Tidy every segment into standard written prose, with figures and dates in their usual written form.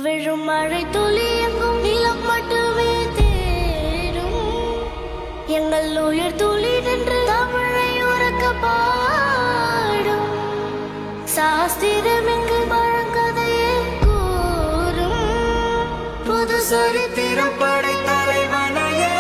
விழும் மழை துளி எங்கும் நிலம் மட்டுமே தேடும். எங்கள் உயிர் துளி நின்று தமிழை உறக்க பாடும். சாஸ்திரம் எங்கு பழங்கதையே கூறும். புது சரித்திரம் படைத்த தலைவனையே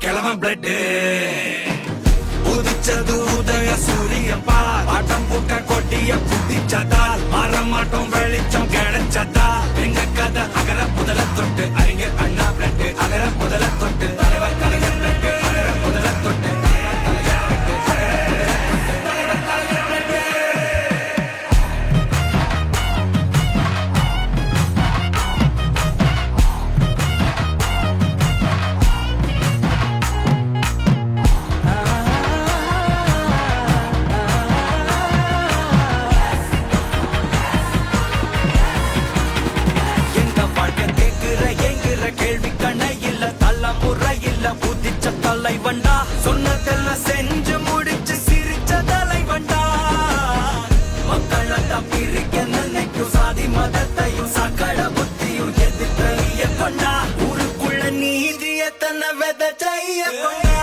கிழமை பிளட் உதிச்சது உதய சூரியப்பா பாட்டம் பூட்ட கொட்டிய புத்திச்சதால் மாறமாட்டோம் வெளிச்சம் கிடைச்சதா எங்க கதை அகர முதல தொட்டு அறிஞர் அண்ணா பிளட் அகர முதல தொட்டு தலைவர் கலைஞர் பிளட் அகர முதல தொட்டு தலைவண்டா சொன்னதெல்லாம் செஞ்சு முடிச்சு சிரிச்ச தலைவண்டா மக்கள் பிரிக்க நினைக்கும் சாதி மதத்தையும் சக்கட புத்தியும் எதிர்க்க கொண்டா ஊருக்குள்ள நீதிய தன்னை வெத செய்ய கொண்டா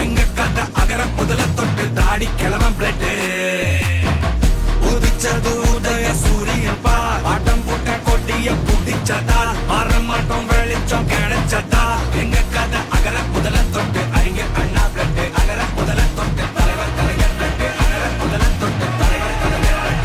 எங்க கதை அகர முதல தொட்டு தாடி கிழமை பிளட் உதிச்சது உதய சூரியப்பா பாட்டம் போட்ட கொட்டிய புதிச்சதா மாறமாட்டோம் வெளிச்சம் கிடைச்சதா எங்க கதை அகர முதல தொட்டு அறிஞர் அண்ணா பிளட் அகர முதல தொட்டு தலைவர் கலைஞர் பிளட் அகர முதல தொட்டு தலைவர் கலைஞர் பிளட்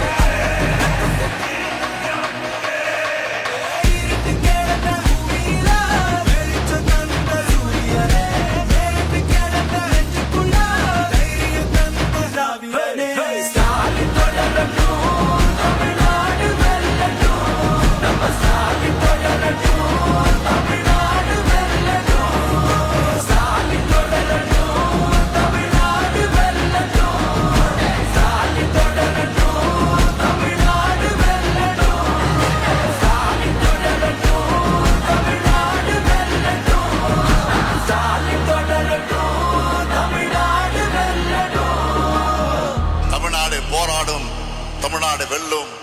தமிழ்நாடு வெல்லும்.